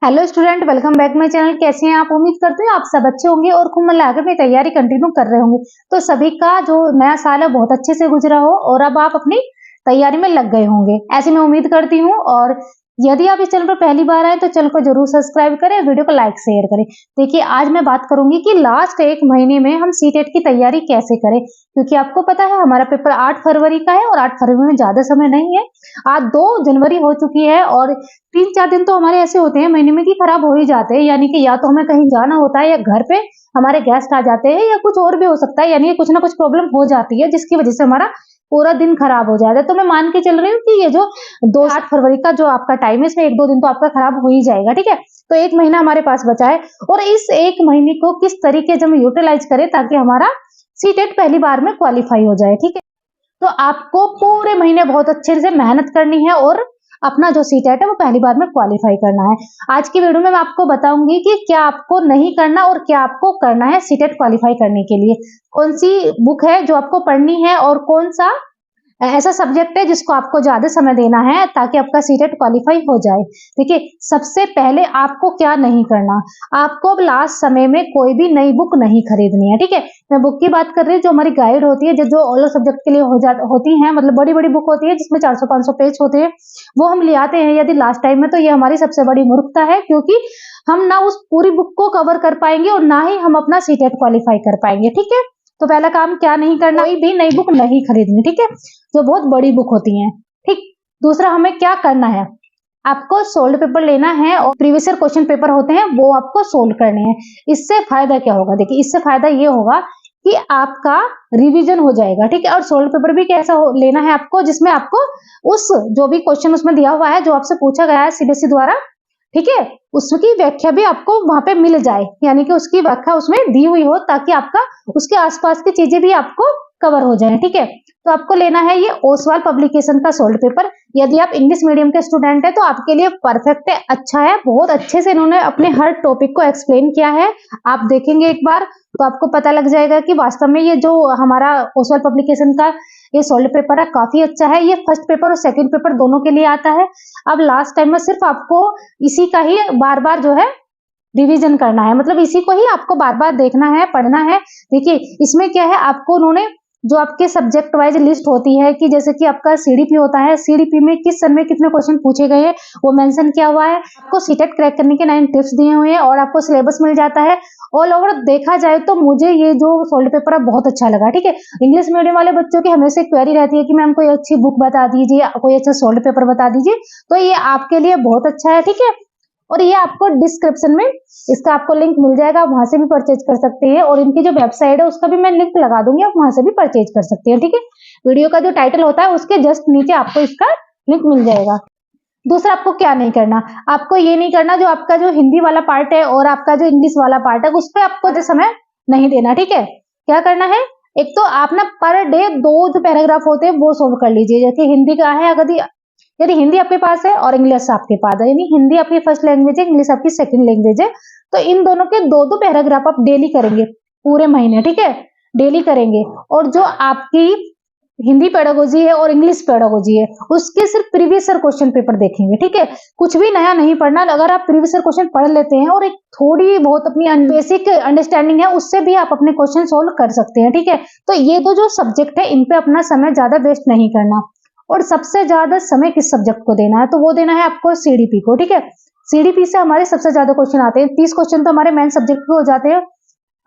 Hello student, welcome back my channel. कैसे हैं आप? उम्मीद करते हैं आप सब अच्छे होंगे और खूब मन लगा अपनी तैयारी कंटिन्यू कर रहे होंगे। तो सभी का जो नया साल है बहुत अच्छे से गुजरा हो और अब आप अपनी तैयारी में लग गए होंगे, ऐसी मैं उम्मीद करती हूँ। और यदि आप इस चैनल पर पहली बार आए तो चैनल को जरूर सब्सक्राइब करें, वीडियो को लाइक शेयर करें। देखिए, आज मैं बात करूंगी कि लास्ट एक महीने में हम सीटेट की तैयारी कैसे करें, क्योंकि आपको पता है हमारा पेपर 8 फरवरी का है और 8 फरवरी में ज्यादा समय नहीं है। आज 2 जनवरी हो चुकी है और 3-4 दिन तो हमारे ऐसे होते हैं महीने में कि खराब हो ही जाते हैं, यानी कि या तो हमें कहीं जाना होता है या घर पे हमारे गेस्ट आ जाते हैं या कुछ और भी हो सकता है, यानी कि कुछ ना कुछ प्रॉब्लम हो जाती है जिसकी वजह से हमारा पूरा दिन खराब हो जाता है। तो मैं मान के चल रही हूँ कि ये जो 8 फरवरी का जो आपका टाइम है इसमें 1-2 दिन तो आपका खराब हो ही जाएगा, ठीक है। तो 1 महीना हमारे पास बचा है और इस 1 महीने को किस तरीके से हम यूटिलाइज करें ताकि हमारा सीटेट पहली बार में क्वालिफाई हो जाए, ठीक है। तो आपको पूरे महीने बहुत अच्छे से मेहनत करनी है और अपना जो सीटेट है वो पहली बार में क्वालिफाई करना है। आज की वीडियो में मैं आपको बताऊंगी कि क्या आपको नहीं करना और क्या आपको करना है सीटेट क्वालिफाई करने के लिए। कौन सी बुक है जो आपको पढ़नी है और कौन सा ऐसा सब्जेक्ट है जिसको आपको ज्यादा समय देना है ताकि आपका सीटेट क्वालिफाई हो जाए। देखिए, सबसे पहले आपको क्या नहीं करना, आपको अब लास्ट समय में कोई भी नई बुक नहीं खरीदनी है, ठीक है। मैं बुक की बात कर रही हूँ जो हमारी गाइड होती है, जो ऑल सब्जेक्ट के लिए होती है, मतलब बड़ी बड़ी बुक होती है जिसमें 400-500 पेज होते हैं, वो हम ले आते हैं यदि लास्ट टाइम में। तो ये हमारी सबसे बड़ी मूर्खता है, क्योंकि हम ना उस पूरी बुक को कवर कर पाएंगे और ना ही हम अपना सीटेट क्वालिफाई कर पाएंगे, ठीक है। तो पहला काम क्या नहीं करना, कोई भी नई बुक नहीं खरीदनी, ठीक है, जो बहुत बड़ी बुक होती हैं, ठीक। दूसरा, हमें क्या करना है, आपको सोल्ड पेपर लेना है और प्रीवियस ईयर क्वेश्चन पेपर होते हैं वो आपको सोल्व करने हैं। इससे फायदा क्या होगा? देखिए, इससे फायदा ये होगा कि आपका रिवीजन हो जाएगा, ठीक है। और सोल्ड पेपर भी कैसा लेना है आपको, जिसमें आपको उस जो भी क्वेश्चन उसमें दिया हुआ है, जो आपसे पूछा गया है सीबीएसई द्वारा, ठीक है, उसकी व्याख्या भी आपको वहां पे मिल जाए, यानी कि उसकी व्याख्या उसमें दी हुई हो ताकि आपका उसके आसपास की चीजें भी आपको कवर हो जाए, ठीक है। तो आपको लेना है ये ओसवाल पब्लिकेशन का सोल्ड पेपर। यदि आप इंग्लिश मीडियम के स्टूडेंट है तो आपके लिए परफेक्ट है, अच्छा है, बहुत अच्छे से इन्होंने अपने हर टॉपिक को एक्सप्लेन किया है। आप देखेंगे एक बार तो आपको पता लग जाएगा कि वास्तव में ये जो हमारा ओसवाल पब्लिकेशन का ये सोल्ड पेपर है काफी अच्छा है। ये फर्स्ट पेपर और सेकंड पेपर दोनों के लिए आता है। अब लास्ट टाइम में सिर्फ आपको इसी का ही बार बार जो है रिवीजन करना है, मतलब इसी को ही आपको बार बार देखना है, पढ़ना है। देखिए, इसमें क्या है, आपको उन्होंने जो आपके सब्जेक्ट वाइज लिस्ट होती है कि जैसे कि आपका सीडीपी होता है, सीडीपी में किस सन में कितने क्वेश्चन पूछे गए हैं वो मेंशन किया हुआ है। आपको सीटेट क्रैक करने के 9 टिप्स दिए हुए हैं और आपको सिलेबस मिल जाता है। ऑल ओवर देखा जाए तो मुझे ये जो सोल्ड पेपर है बहुत अच्छा लगा, ठीक है। इंग्लिश मीडियम वाले बच्चों की हमेशा क्वेरी रहती है कि मैम कोई अच्छी बुक बता दीजिए, कोई अच्छा सोल्ड पेपर बता दीजिए, तो ये आपके लिए बहुत अच्छा है, ठीक है। और ये आपको डिस्क्रिप्शन में इसका आपको लिंक मिल जाएगा, वहां से भी परचेज कर सकते हैं। और इनकी जो वेबसाइट है उसका भी मैं लिंक लगा दूंगी, आप वहां से भी परचेज कर सकते हैं, ठीक है। वीडियो का जो टाइटल होता है उसके जस्ट नीचे आपको इसका लिंक मिल जाएगा। दूसरा, आपको क्या नहीं करना, आपको ये नहीं करना जो आपका जो हिंदी वाला पार्ट है और आपका जो इंग्लिश वाला पार्ट है उस पर आपको जो समय नहीं देना, ठीक है। क्या करना है, एक तो आप ना पर डे 2 जो पैराग्राफ होते हैं वो सोल्व कर लीजिए। जैसे हिंदी का है, अगर यदि हिंदी आपके पास है और इंग्लिश आपके पास है, यानी हिंदी आपकी फर्स्ट लैंग्वेज है, इंग्लिश आपकी सेकंड लैंग्वेज है, तो इन दोनों के 2-2 पैराग्राफ आप डेली करेंगे पूरे महीने, ठीक है, डेली करेंगे। और जो आपकी हिंदी पेडागोजी है और इंग्लिश पेडागोजी है उसके सिर्फ प्रीवियस ईयर क्वेश्चन पेपर देखेंगे, ठीक है। कुछ भी नया नहीं पढ़ना, अगर आप प्रीवियस ईयर क्वेश्चन पढ़ लेते हैं और एक थोड़ी बहुत अपनी बेसिक अंडरस्टैंडिंग है उससे भी आप अपने क्वेश्चन सोल्व कर सकते हैं, ठीक है। तो ये तो जो सब्जेक्ट है इन पे अपना समय ज्यादा वेस्ट नहीं करना। और सबसे ज्यादा समय किस सब्जेक्ट को देना है, तो वो देना है आपको सीडीपी को, ठीक है। सीडीपी से हमारे सबसे ज्यादा क्वेश्चन आते हैं, 30 क्वेश्चन तो हमारे मेन सब्जेक्ट के हो जाते हैं,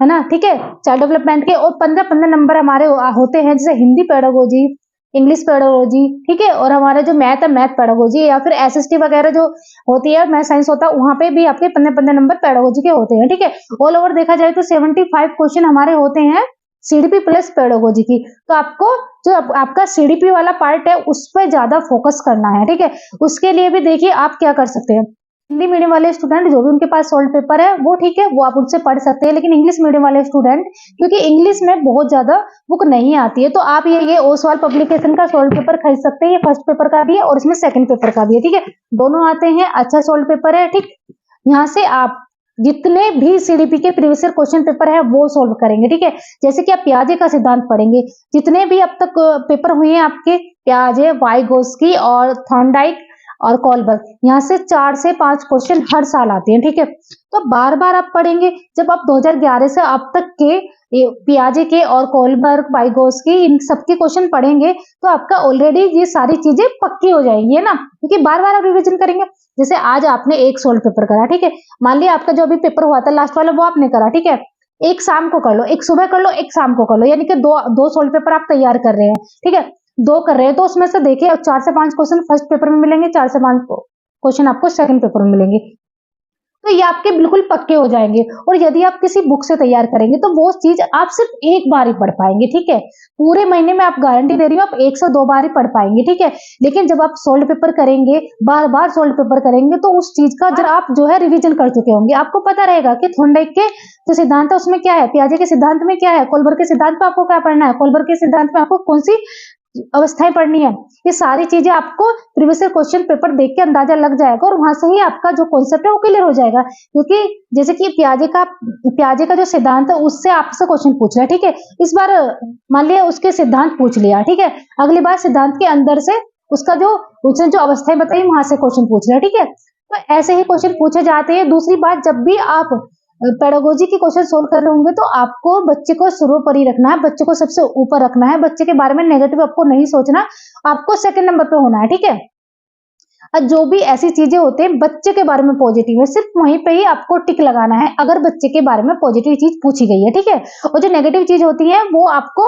है ना, ठीक है, चाइल्ड डेवलपमेंट के। और 15-15 नंबर हमारे होते हैं जैसे हिंदी पेडागोजी, इंग्लिश पेडागोजी, ठीक है। और हमारा जो मैथ है, मैथ पेडागोजी, या फिर एसएसटी वगैरह जो होती है, मैथ साइंस होता है, वहां पे भी आपके 15-15 नंबर पेडागोजी के होते हैं, ठीक है। ऑल ओवर देखा जाए तो 75 क्वेश्चन हमारे होते हैं सीडीपी प्लस पेडागोजी की। तो आपको जो आपका सीडीपी वाला पार्ट है उस पर ज्यादा फोकस करना है, ठीक है। उसके लिए भी देखिए आप क्या कर सकते हैं, हिंदी मीडियम वाले स्टूडेंट जो भी उनके पास सोल्ड पेपर है वो ठीक है, वो आप उनसे पढ़ सकते हैं। लेकिन इंग्लिश मीडियम वाले स्टूडेंट, क्योंकि इंग्लिश में बहुत ज्यादा बुक नहीं आती है, तो आप ये ओसवाल पब्लिकेशन का सोल्ड पेपर खरीद सकते हैं। ये फर्स्ट पेपर का भी है और इसमें सेकंड पेपर का भी है, ठीक है, दोनों आते हैं, अच्छा सोल्ड पेपर है, ठीक। यहाँ से आप जितने भी सीडीपी के प्रीवियस ईयर क्वेश्चन पेपर है वो सोल्व करेंगे, ठीक है। जैसे कि आप पियाजे का सिद्धांत पढ़ेंगे, जितने भी अब तक पेपर हुए हैं आपके, पियाजे, वाइगोस्की और थॉर्नडाइक और कोलबर्ग, यहाँ से 4 से 5 क्वेश्चन हर साल आते हैं, ठीक है। तो बार बार आप पढ़ेंगे। जब आप 2011 से अब तक के पियाजे के और कोलबर्ग, वाइगोत्स्की, इन सबके क्वेश्चन पढ़ेंगे तो आपका ऑलरेडी ये सारी चीजें पक्की हो जाएंगी, है ना, क्योंकि बार बार आप रिविजन करेंगे। जैसे आज आपने एक सोल्व पेपर करा, ठीक है, मान लिया आपका जो अभी पेपर हुआ था लास्ट वाला वो आपने करा, ठीक है, एक शाम को कर लो, एक सुबह कर लो, एक शाम को कर लो, यानी कि दो सोल्व पेपर आप तैयार कर रहे हैं, ठीक है, दो कर रहे हैं, तो उसमें से देखिए 4 से 5 क्वेश्चन फर्स्ट पेपर में मिलेंगे, 4 से 5 क्वेश्चन आपको सेकंड पेपर में मिलेंगे, तो ये आपके बिल्कुल पक्के हो जाएंगे। और यदि आप किसी बुक से तैयार करेंगे तो वो चीज आप सिर्फ एक बार ही पढ़ पाएंगे, ठीक है, पूरे महीने में आप गारंटी दे रही हूँ आप 1 से 2 बार ही पढ़ पाएंगे, ठीक है। लेकिन जब आप सोल्व पेपर करेंगे, बार बार सोल्व पेपर करेंगे, तो उस चीज का जब आप जो है रिवीजन कर चुके होंगे, आपको पता रहेगा कि थॉर्नडाइक के जो सिद्धांत है उसमें क्या है, पियाजे के सिद्धांत में क्या है, कोलबर्ग के सिद्धांत में आपको क्या पढ़ना है, कोलबर्ग के सिद्धांत में आपको कौन सी अवस्थाएं पढ़नी है, ये सारी चीजें आपको प्रीवियस क्वेश्चन पेपर देख के अंदाजा लग जाएगा और वहां से ही आपका जो कॉन्सेप्ट है वो क्लियर हो जाएगा। क्योंकि जैसे कि पियाजे का जो सिद्धांत है उससे आपसे क्वेश्चन पूछ रहा है, ठीक है, इस बार मान लिया उसके सिद्धांत पूछ लिया, ठीक है, अगली बार सिद्धांत के अंदर से उसका उसने जो अवस्थाएं बताई वहां से क्वेश्चन पूछ रहा है, ठीक है। तो ऐसे ही क्वेश्चन पूछे जाते हैं। दूसरी बात, जब भी आप पेडागोजी के क्वेश्चन सोल्व कर रहे होंगे तो आपको बच्चे को सर्वोपरि रखना है, बच्चे को सबसे ऊपर रखना है, बच्चे के बारे में नेगेटिव आपको नहीं सोचना, आपको सेकंड नंबर पे होना है, ठीक है। और जो भी ऐसी चीजें होते हैं बच्चे के बारे में पॉजिटिव है, सिर्फ वहीं पे ही आपको टिक लगाना है अगर बच्चे के बारे में पॉजिटिव चीज पूछी गई है, ठीक है। और जो नेगेटिव चीज होती है वो आपको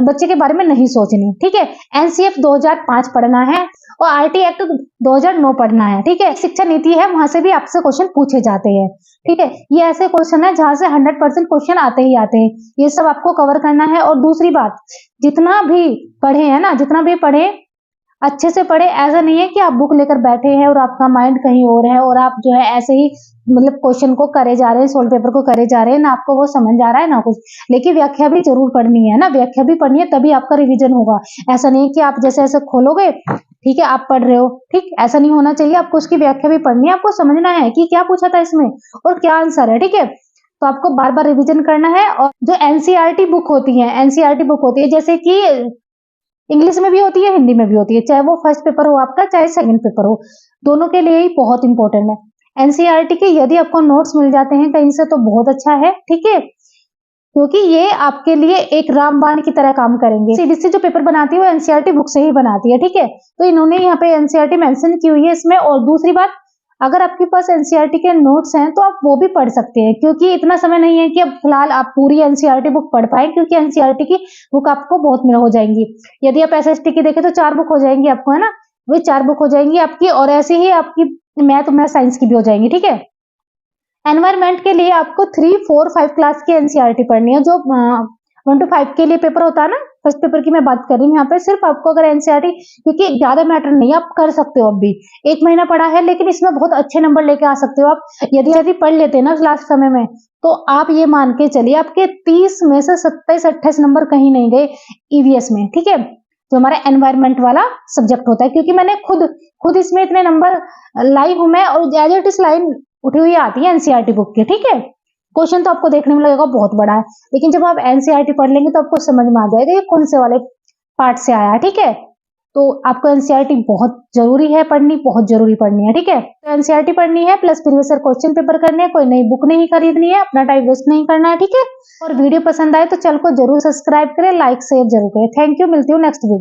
बच्चे के बारे में नहीं सोचनी, ठीक है। एनसीएफ 2005 पढ़ना है और आरटी एक्ट 2009 पढ़ना है, ठीक है। शिक्षा नीति है, वहां से भी आपसे क्वेश्चन पूछे जाते हैं, ठीक है। ये ऐसे क्वेश्चन है जहां से 100% क्वेश्चन आते ही आते हैं, ये सब आपको कवर करना है। और दूसरी बात, जितना भी पढ़े है ना, जितना भी पढ़े अच्छे से पढ़े। ऐसा नहीं है कि आप बुक लेकर बैठे हैं और आपका माइंड कहीं और है और आप जो है ऐसे ही मतलब क्वेश्चन को करे जा रहे हैं, सोल्व पेपर को करे जा रहे हैं, ना आपको वो समझ आ रहा है ना कुछ। लेकिन व्याख्या भी जरूर पढ़नी है ना, व्याख्या भी पढ़नी है, तभी आपका रिवीजन होगा। ऐसा नहीं है कि आप जैसे ऐसे खोलोगे, ठीक है, आप पढ़ रहे हो, ठीक, ऐसा नहीं होना चाहिए। आपको उसकी व्याख्या भी पढ़नी है, आपको समझना है कि क्या पूछा था इसमें और क्या आंसर है, ठीक है। तो आपको बार बार रिविजन करना है। और जो एनसीईआरटी बुक होती है, एनसीईआरटी बुक होती है जैसे कि इंग्लिश में भी होती है, हिंदी में भी होती है, चाहे वो फर्स्ट पेपर हो आपका, चाहे सेकंड पेपर हो, दोनों के लिए ही बहुत इंपॉर्टेंट है। एनसीईआरटी के यदि आपको नोट्स मिल जाते हैं कहीं से तो बहुत अच्छा है, ठीक है, क्योंकि ये आपके लिए एक रामबाण की तरह काम करेंगे। सीबीएसई जो पेपर बनाती है वो एनसीईआरटी बुक से ही बनाती है, ठीक है। तो इन्होंने यहाँ पे एनसीईआरटी मेंशन की हुई है इसमें। और दूसरी बात, अगर आपके पास एनसीईआरटी के नोट्स हैं तो आप वो भी पढ़ सकते हैं, क्योंकि इतना समय नहीं है कि अब फिलहाल आप पूरी एनसीईआरटी बुक पढ़ पाए, क्योंकि एनसीईआरटी की बुक आपको बहुत मिल हो जाएंगी। यदि आप एसएसटी की देखें तो 4 बुक हो जाएंगी आपको, है ना, वही 4 बुक हो जाएंगी आपकी। और ऐसे ही आपकी मैथ साइंस की भी हो जाएंगी, ठीक है। एनवायरमेंट के लिए आपको 3, 4, 5 क्लास की एनसीईआरटी पढ़नी है। जो 1 to 5 के लिए पेपर होता है ना, फर्स्ट पेपर की मैं बात कर रही हूँ यहाँ पे। सिर्फ आपको अगर एनसीईआरटी, क्योंकि ज्यादा मैटर नहीं, आप कर सकते हो, अब भी 1 महीना पढ़ा है, लेकिन इसमें बहुत अच्छे नंबर लेके आ सकते हो आप यदि पढ़ लेते हैं ना लास्ट समय में। तो आप ये मान के चलिए आपके 30 में से 27-28 नंबर कहीं नहीं गए ईवीएस में, ठीक है, जो हमारा एनवायरमेंट वाला सब्जेक्ट होता है। क्योंकि मैंने खुद इसमें इतने नंबर लाई हूं मैं, और एज इट इज लाइन उठी हुई आती है एनसीईआरटी बुक की, ठीक है। क्वेश्चन तो आपको देखने में लगेगा बहुत बड़ा है, लेकिन जब आप एनसीईआरटी पढ़ लेंगे तो आपको समझ में आ जाएगा ये कौन से वाले पार्ट से आया है, ठीक है। तो आपको एनसीईआरटी बहुत जरूरी है पढ़नी, बहुत जरूरी पढ़नी है, ठीक है। तो एनसीईआरटी पढ़नी है plus previous year question paper करने हैं, कोई नई बुक नहीं खरीदनी है, अपना टाइम वेस्ट नहीं करना है, ठीक है। और वीडियो पसंद आए तो चैनल को जरूर सब्सक्राइब करें, लाइक शेयर जरूर करें। थैंक यू, मिलती हूँ नेक्स्ट वीडियो।